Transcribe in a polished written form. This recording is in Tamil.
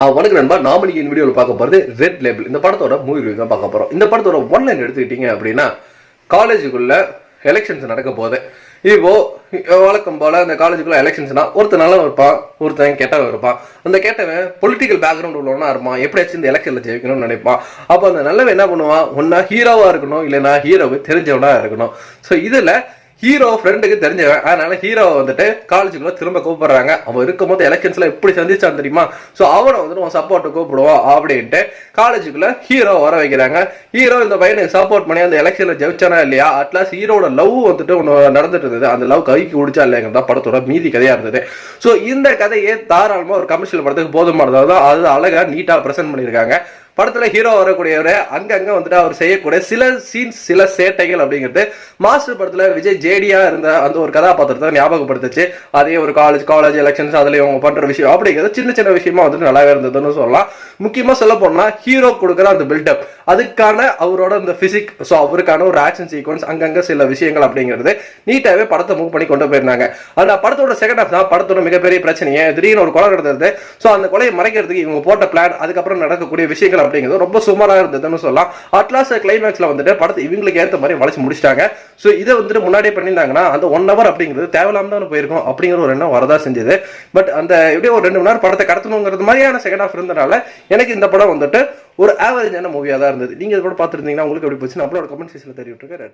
வணக்கம் நண்பா. நாம இந்த வீடியோவில் பார்க்க போகிறது ரெட் லேபிள். இந்த படத்தோட மூவி ரிவ்யூ தான் பார்க்க போகிறோம். இந்த படத்தோட ஒன்லைன் எடுத்துக்கிட்டீங்க அப்படின்னா, காலேஜுக்குள்ள எலெக்ஷன்ஸ் நடக்க போகுது. இப்போ வழக்கம் போல அந்த காலேஜுக்குள்ள எலெக்ஷன்ஸ்னா ஒருத்தர் நல்லவன் இருப்பான், ஒருத்தன் கெட்டவன் இருப்பான். அந்த கெட்டவன் பொலிட்டிக்கல் பேக்ரவுண்ட் உள்ளவனா இருப்பான், எப்படியாச்சும் இந்த எலெக்ஷன்ல ஜெயிக்கணும்னு நினைப்பான். அப்போ அந்த நல்லவன் என்ன பண்ணுவான், ஒன்னா ஹீரோவா இருக்கணும், இல்லைன்னா ஹீரோவுக்கு தெரிஞ்சவனா இருக்கணும். ஸோ இதுல ஹீரோ ஃப்ரெண்டுக்கு தெரிஞ்சவன், அதனால ஹீரோவை வந்துட்டு காலேஜுக்குள்ள திரும்ப கூப்பிடுறாங்க. அவன் இருக்கும்போது எலெக்ஷன்ஸ்ல எப்படி சந்திச்சான் தெரியுமா? ஸோ அவனை வந்துட்டு அவன் சப்போர்ட்டை கூப்பிடுவான் அப்படின்ட்டு காலேஜுக்குள்ள ஹீரோ வர வைக்கிறாங்க. ஹீரோ இந்த பையனுக்கு சப்போர்ட் பண்ணி அந்த எலெக்ஷன்ல ஜெயிச்சானா இல்லையா, அட்லாஸ்ட் ஹீரோட லவ் வந்துட்டு ஒன்று நடந்துட்டு இருந்தது. அந்த லவ் கைக்கு குடிச்சா இல்லைங்கிறதா படத்தோட மீதி கதையா இருந்தது. ஸோ இந்த கதையே தாராளமா ஒரு கமர்ஷியல் படத்துக்கு போதுமானதாக அது அழகா நீட்டா பிரசன்ட் பண்ணியிருக்காங்க. படத்துல ஹீரோ வரக்கூடியவரை அங்கங்க வந்துட்டு அவர் செய்யக்கூடிய சில சீன்ஸ், சில சேட்டைகள் அப்படிங்கிறது மாஸ்டர் படத்துல விஜய் ஜேடியா இருந்த அந்த ஒரு கதாபாத்திரத்தை ஞாபகப்படுத்துச்சு. அதே ஒரு காலேஜ் எலெக்ஷன்ஸ் அதுல இவங்க பண்ற விஷயம் அப்படிங்கிறது சின்ன சின்ன விஷயமா வந்துட்டு நல்லாவே இருந்ததுன்னு சொல்லலாம். முக்கியமா சொல்ல போனா ஹீரோ கொடுக்குற அந்த பில்டப், அதுக்கான அவரோட அந்த பிசிக், ஸோ அவருக்கான ஒரு ஆக்ஷன் சீக்வன்ஸ், அங்கங்க சில விஷயங்கள் அப்படிங்கிறது நீட்டாவே படத்தை மூவ் பண்ணி கொண்டு போயிருந்தாங்க. அந்த படத்தோட செகண்ட் ஹாஃப் தான் படத்தோட மிகப்பெரிய பிரச்சனையே. திடீர்னு ஒரு கொலை நடந்தது. ஸோ அந்த கொலையை மறைக்கிறதுக்கு இவங்க போட்ட பிளான், அதுக்கப்புறம் நடக்கக்கூடிய விஷயங்கள் அப்படிங்கிறது ரொம்ப சுமாரா இருந்ததுன்னு சொல்லலாம். அட்லாஸ்ட் கிளைமேக்ஸ்ல வந்துட்டு படத்தை இவங்களுக்கு ஏற்ற மாதிரி வளைச்சு முடிச்சிட்டாங்க. ஸோ இதை வந்துட்டு முன்னாடியே பண்ணியிருந்தாங்கன்னா அந்த 1 hour அப்படிங்கிறது தேவையில்லாம தான் போயிருக்கும் அப்படிங்கிற ஒரு எண்ணம் வரதா செஞ்சது. பட் அந்த எப்படியும் ஒரு 2 மணி நேரம் படத்தை கடத்தணுங்கிறது மாதிரியான செகண்ட் ஹாஃப் இருந்தனால எனக்கு இந்த படம் வந்துட்டு ஒரு ஆவரேஜான மூவியா தான் இருந்தது. நீங்க கூட பார்த்துருந்தீங்கன்னா உங்களுக்கு எப்படி போச்சு? நம்மளோட கமெண்ட் செக்ஷன்ல தெரிவிட்டுருக்கேன்.